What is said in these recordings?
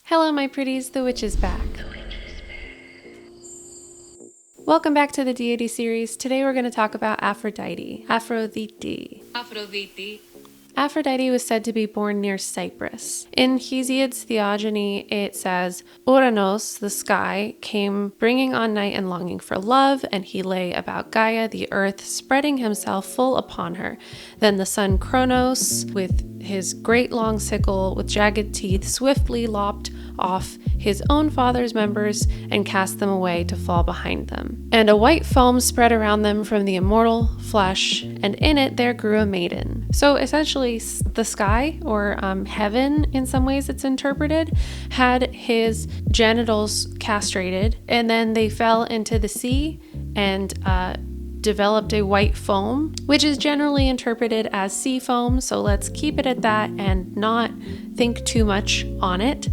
Hello, my pretties, the witch is back. Welcome back to the deity series. Today we're going to talk about Aphrodite. Aphrodite was said to be born near Cyprus. In Hesiod's Theogony, it says, Uranos, the sky, came bringing on night and longing for love, and he lay about Gaia, the earth, spreading himself full upon her. Then the sun Kronos, with his great long sickle with jagged teeth, swiftly lopped off his own father's members and cast them away to fall behind them. And a white foam spread around them from the immortal flesh, and in it there grew a maiden. So essentially the sky, or heaven in some ways it's interpreted, had his genitals castrated, and then they fell into the sea and developed a white foam, which is generally interpreted as sea foam, so let's keep it at that and not think too much on it.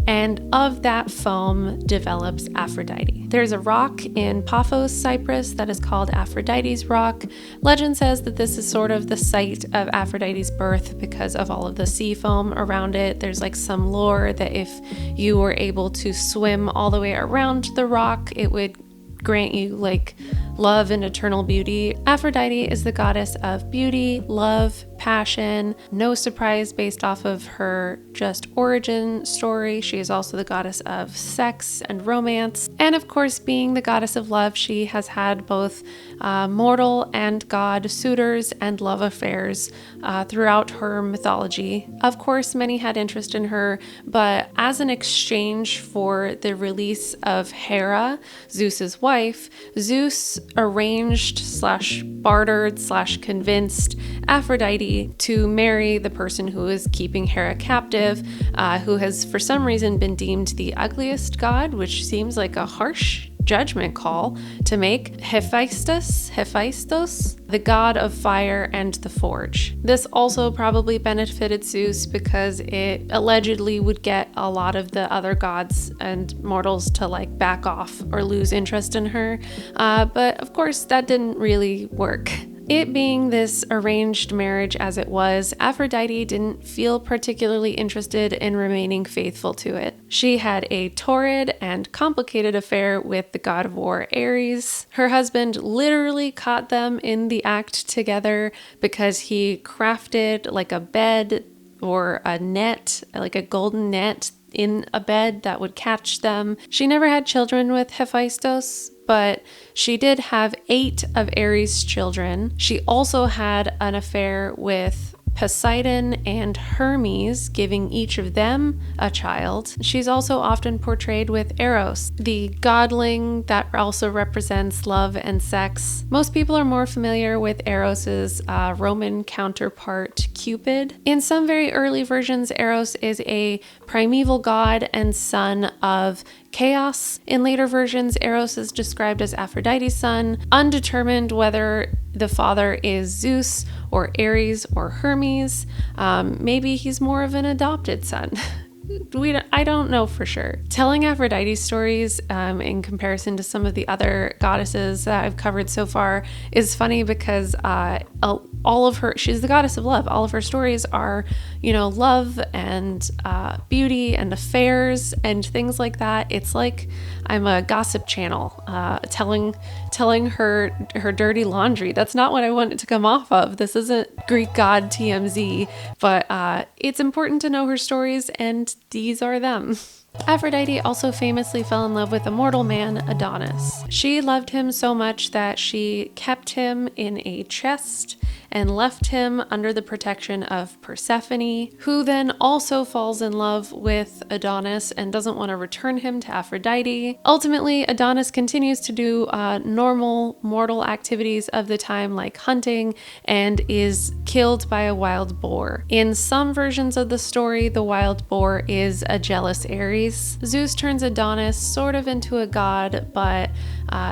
And of that foam develops Aphrodite. There's a rock in Paphos, Cyprus that is called Aphrodite's Rock. Legend says that this is sort of the site of Aphrodite's birth because of all of the sea foam around it. There's like some lore that if you were able to swim all the way around the rock, it would grant you like love and eternal beauty. Aphrodite is the goddess of beauty, love, passion. No surprise based off of her just origin story. She is also the goddess of sex and romance. And of course, being the goddess of love, she has had both mortal and god suitors and love affairs throughout her mythology. Of course, many had interest in her, but as an exchange for the release of Hera, Zeus's wife, Zeus arranged / bartered / convinced Aphrodite to marry the person who is keeping Hera captive, who has for some reason been deemed the ugliest god, which seems like a harsh judgment call to make. Hephaestus, the god of fire and the forge. This also probably benefited Zeus because it allegedly would get a lot of the other gods and mortals to like back off or lose interest in her. But of course that didn't really work. It being this arranged marriage as it was, Aphrodite didn't feel particularly interested in remaining faithful to it. She had a torrid and complicated affair with the god of war Ares. Her husband literally caught them in the act together because he crafted like a bed or a net, like a golden net in a bed that would catch them. She never had children with Hephaestus, but she did have 8 of Ares' children. She also had an affair with Poseidon and Hermes, giving each of them a child. She's also often portrayed with Eros, the godling that also represents love and sex. Most people are more familiar with Eros's Roman counterpart, Cupid. In some very early versions, Eros is a primeval god and son of chaos. In later versions, Eros is described as Aphrodite's son, undetermined whether the father is Zeus or Ares or Hermes. Maybe he's more of an adopted son. I don't know for sure. Telling Aphrodite stories in comparison to some of the other goddesses that I've covered so far is funny because all of her, she's the goddess of love. All of her stories are, love and beauty and affairs and things like that. It's like I'm a gossip channel telling her dirty laundry. That's not what I want it to come off of. This isn't Greek god TMZ, but it's important to know her stories, and these are them. Aphrodite also famously fell in love with a mortal man, Adonis. She loved him so much that she kept him in a chest and left him under the protection of Persephone, who then also falls in love with Adonis and doesn't want to return him to Aphrodite. Ultimately, Adonis continues to do normal mortal activities of the time like hunting and is killed by a wild boar. In some versions of the story, the wild boar is a jealous Ares. Zeus turns Adonis sort of into a god, but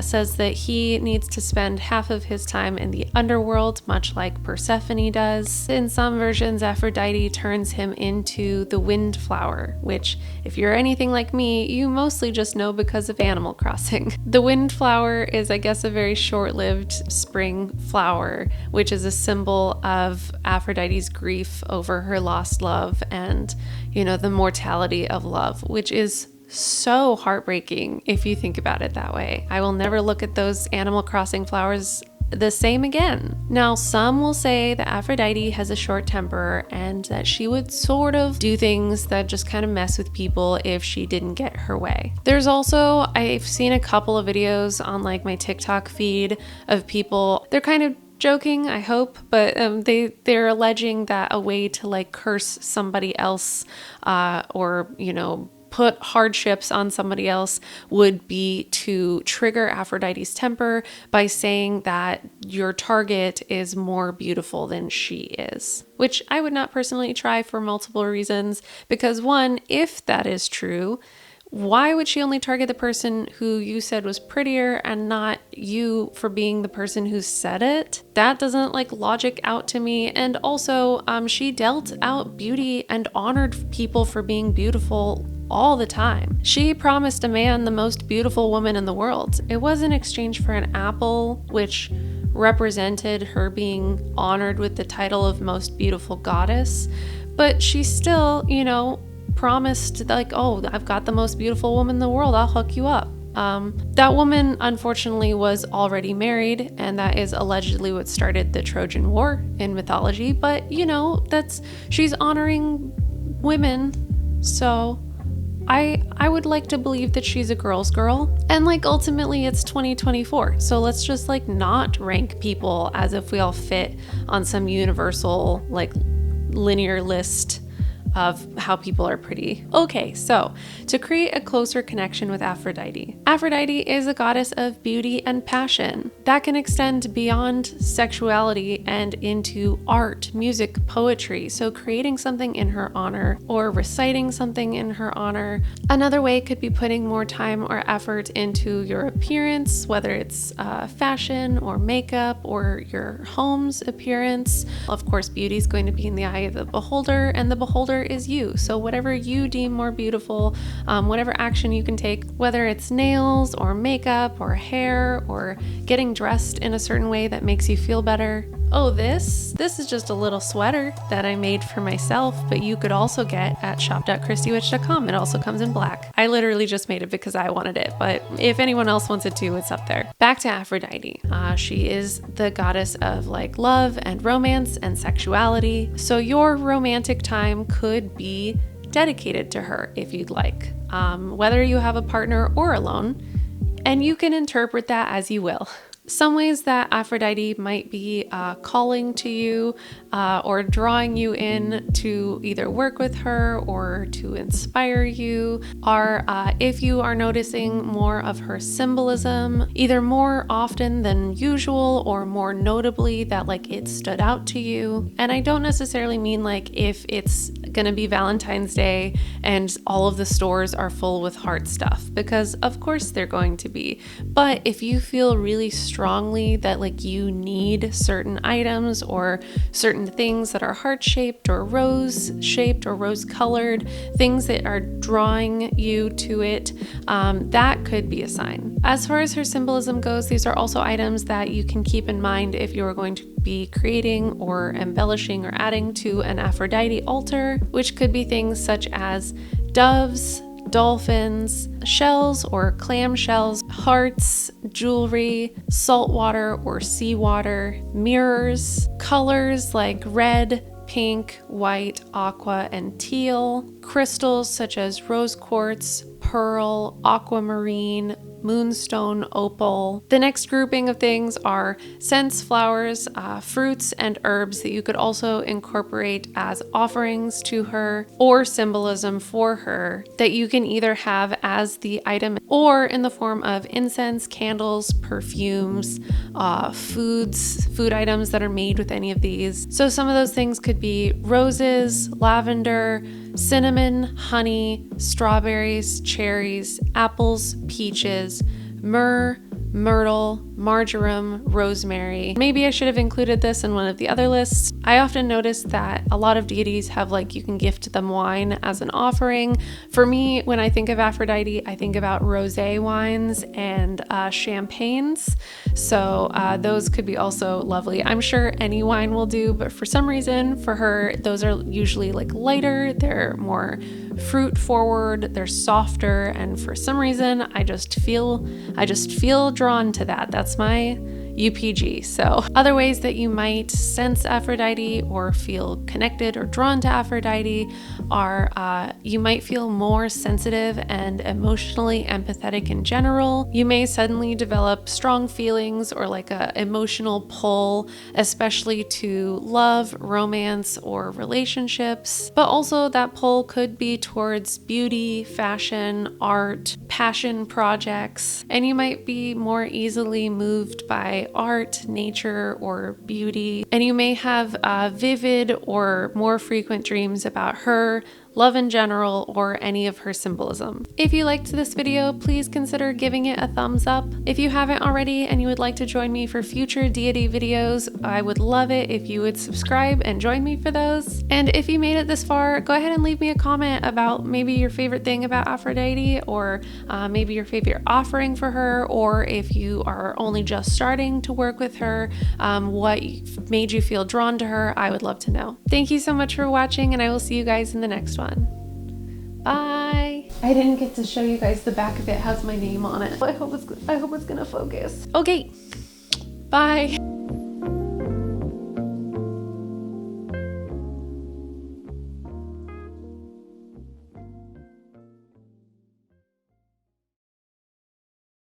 says that he needs to spend half of his time in the underworld, much like Persephone does. In some versions, Aphrodite turns him into the wind flower, which, if you're anything like me, you mostly just know because of Animal Crossing. The wind flower is, I guess, a very short-lived spring flower, which is a symbol of Aphrodite's grief over her lost love and, the mortality of love, which is so heartbreaking if you think about it that way. I will never look at those Animal Crossing flowers the same again. Now, some will say that Aphrodite has a short temper and that she would sort of do things that just kind of mess with people if she didn't get her way. There's also, I've seen a couple of videos on like my TikTok feed of people, they're kind of joking, I hope, but they're alleging that a way to like curse somebody else or put hardships on somebody else would be to trigger Aphrodite's temper by saying that your target is more beautiful than she is, which I would not personally try for multiple reasons. Because one, if that is true, why would she only target the person who you said was prettier and not you for being the person who said it? That doesn't like logic out to me. And also, she dealt out beauty and honored people for being beautiful all the time. She promised a man the most beautiful woman in the world. It was in exchange for an apple, which represented her being honored with the title of most beautiful goddess. But she still, promised like, oh, I've got the most beautiful woman in the world, I'll hook you up. That woman unfortunately was already married, and that is allegedly what started the Trojan War in mythology. But she's honoring women, so I would like to believe that she's a girl's girl. And like ultimately it's 2024, so let's just like not rank people as if we all fit on some universal like linear list of how people are pretty. Okay, so to create a closer connection with Aphrodite. Aphrodite is a goddess of beauty and passion that can extend beyond sexuality and into art, music, poetry. So creating something in her honor or reciting something in her honor. Another way could be putting more time or effort into your appearance, whether it's fashion or makeup or your home's appearance. Of course, beauty is going to be in the eye of the beholder, and the beholder is you. So whatever you deem more beautiful, whatever action you can take, whether it's nails or makeup or hair or getting dressed in a certain way that makes you feel better. Oh, this is just a little sweater that I made for myself, but you could also get at shop.christywitch.com. It also comes in black. I literally just made it because I wanted it, but if anyone else wants it too, it's up there. Back to Aphrodite. She is the goddess of like love and romance and sexuality. So your romantic time could be dedicated to her if you'd like, whether you have a partner or alone, and you can interpret that as you will. Some ways that Aphrodite might be calling to you or drawing you in to either work with her or to inspire you are if you are noticing more of her symbolism, either more often than usual or more notably that like it stood out to you. And I don't necessarily mean like if it's gonna be Valentine's Day and all of the stores are full with heart stuff, because of course they're going to be. But if you feel really strongly that like you need certain items or certain things that are heart-shaped or rose-shaped or rose-colored, things that are drawing you to it, that could be a sign. As far as her symbolism goes, these are also items that you can keep in mind if you are going to be creating or embellishing or adding to an Aphrodite altar, which could be things such as doves, dolphins, shells or clam shells, hearts, jewelry, salt water or seawater, mirrors, colors like red, pink, white, aqua, and teal, crystals such as rose quartz, pearl, aquamarine, moonstone, opal. The next grouping of things are scents, flowers, fruits, and herbs that you could also incorporate as offerings to her or symbolism for her that you can either have as the item or in the form of incense, candles, perfumes, food items that are made with any of these. So some of those things could be roses, lavender, cinnamon, honey, strawberries, cherries, apples, peaches, myrrh, myrtle, marjoram, rosemary. Maybe I should have included this in one of the other lists. I often notice that a lot of deities have like, you can gift them wine as an offering. For me, when I think of Aphrodite, I think about rosé wines and champagnes. So those could be also lovely. I'm sure any wine will do, but for some reason for her, those are usually like lighter, they're more fruit forward, they're softer, and for some reason I just feel drawn to that. That's my UPG. So other ways that you might sense Aphrodite or feel connected or drawn to Aphrodite are you might feel more sensitive and emotionally empathetic in general. You may suddenly develop strong feelings or like a emotional pull, especially to love, romance, or relationships. But also that pull could be towards beauty, fashion, art, passion projects, and you might be more easily moved by art, nature, or beauty. And you may have vivid or more frequent dreams about her, love in general, or any of her symbolism. If you liked this video, please consider giving it a thumbs up. If you haven't already and you would like to join me for future deity videos, I would love it if you would subscribe and join me for those. And if you made it this far, go ahead and leave me a comment about maybe your favorite thing about Aphrodite, or maybe your favorite offering for her, or if you are only just starting to work with her, what made you feel drawn to her. I would love to know. Thank you so much for watching, and I will see you guys in the next one. Bye. I didn't get to show you guys the back of it. Has my name on it. I hope it's gonna focus. Okay. Bye.